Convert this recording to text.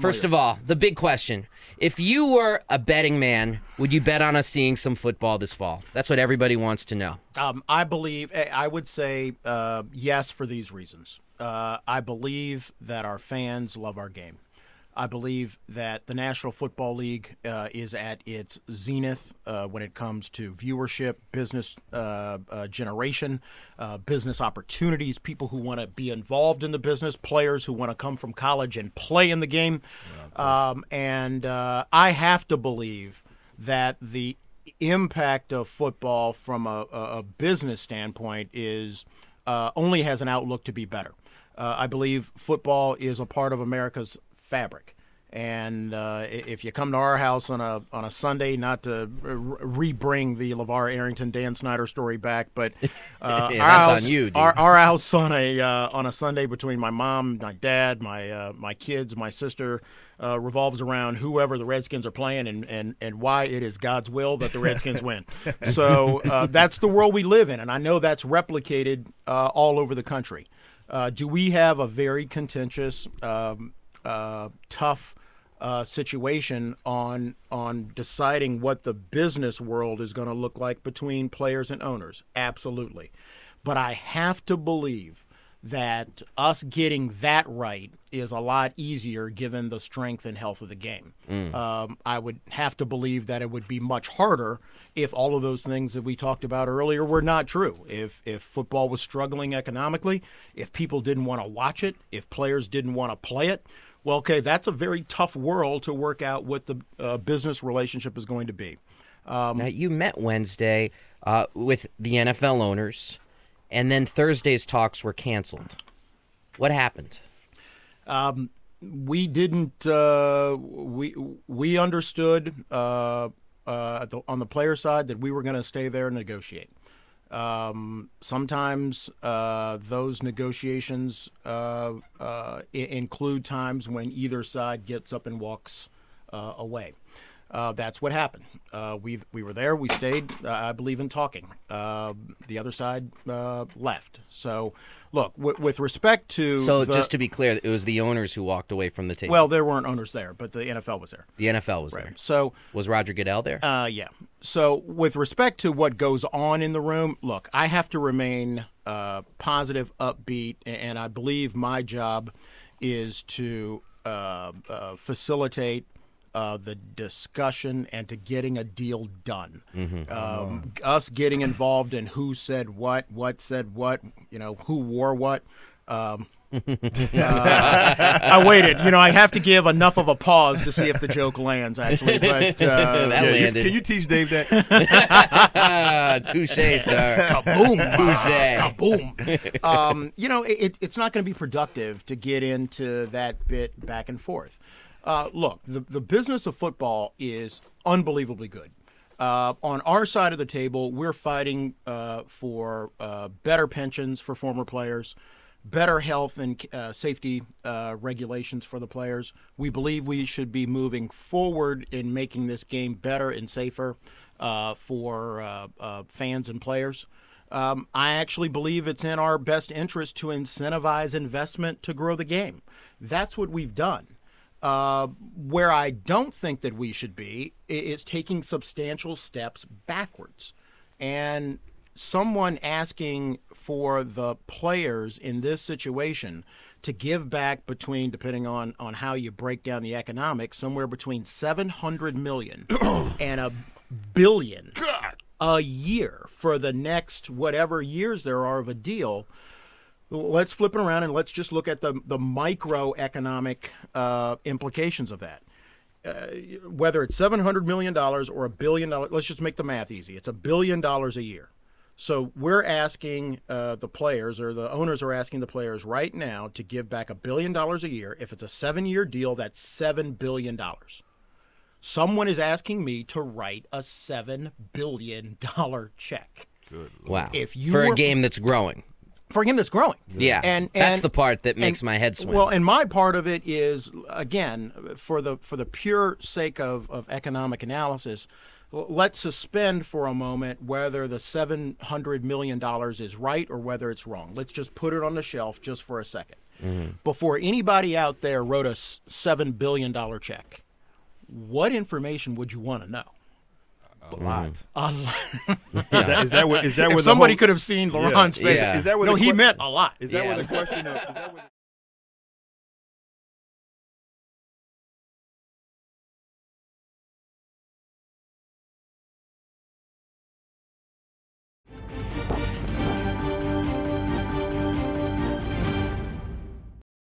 First of all, the big question. If you were a betting man, would you bet on us seeing some football this fall? That's what everybody wants to know. I would say yes for these reasons. I believe that our fans love our game. I believe that the National Football League is at its zenith when it comes to viewership, business generation, business opportunities, people who want to be involved in the business, players who want to come from college and play in the game. And I have to believe that the impact of football from a business standpoint is only has an outlook to be better. I believe football is a part of America's fabric, and if you come to our house on a Sunday, not to rebring the LeVar Arrington, Dan Snyder story back, but yeah, that's on you, dude. Our house on a Sunday between my mom, my dad, my kids, my sister revolves around whoever the Redskins are playing and why it is God's will that the Redskins win. So that's the world we live in, and I know that's replicated all over the country. Do we have a very contentious, tough situation on deciding what the business world is going to look like between players and owners? Absolutely. But I have to believe that us getting that right is a lot easier given the strength and health of the game. I would have to believe that it would be much harder if all of those things that we talked about earlier were not true. If football was struggling economically, if people didn't want to watch it, if players didn't want to play it, well, okay, that's a very tough world to work out what the business relationship is going to be. Now, you met Wednesday with the NFL owners, and then Thursday's talks were canceled. What happened? We didn't. We understood on the player side that we were going to stay there and negotiate. Sometimes those negotiations include times when either side gets up and walks away. That's what happened. We were there. We stayed. I believe in talking. The other side left. So, look, with respect to just to be clear, it was the owners who walked away from the table. Well, there weren't owners there, but the NFL was there. The NFL was there. So was Roger Goodell there? Yeah. So with respect to what goes on in the room, look, I have to remain positive, upbeat, and I believe my job is to facilitate the discussion and to getting a deal done. Us getting involved in who said what said what, who wore what. I waited. I have to give enough of a pause to see if the joke lands, actually. But that landed. Can you teach Dave that? Touche, sir. Kaboom. Touche. Kaboom. It's not going to be productive to get into that bit back and forth. Look, the business of football is unbelievably good. On our side of the table, we're fighting for better pensions for former players, better health and safety regulations for the players. We believe we should be moving forward in making this game better and safer for fans and players. I actually believe it's in our best interest to incentivize investment to grow the game. That's what we've done. Where I don't think that we should be is taking substantial steps backwards. And someone asking for the players in this situation to give back between, depending on how you break down the economics, somewhere between $700 million and $1 billion a year for the next whatever years there are of a deal. Let's flip it around and let's just look at the microeconomic implications of that. Whether it's $700 million or $1 billion, let's just make the math easy. It's $1 billion a year. So we're asking the players, or the owners are asking the players right now to give back $1 billion a year. If it's a 7-year deal, that's $7 billion. Someone is asking me to write a $7 billion check. Good. Wow. For a game that's growing. For a game that's growing. Yeah, and that's the part that makes my head swim. Well, and my part of it is, again, for the pure sake of economic analysis, let's suspend for a moment whether the $700 million is right or whether it's wrong. Let's just put it on the shelf just for a second. before anybody out there wrote a $7 billion check, what information would you want to know? A lot. A lot. Is that what? If somebody could have seen Laurent's face, Yeah. Is that what no, the he que- meant a lot. Is that Yeah. what the question of? Is that what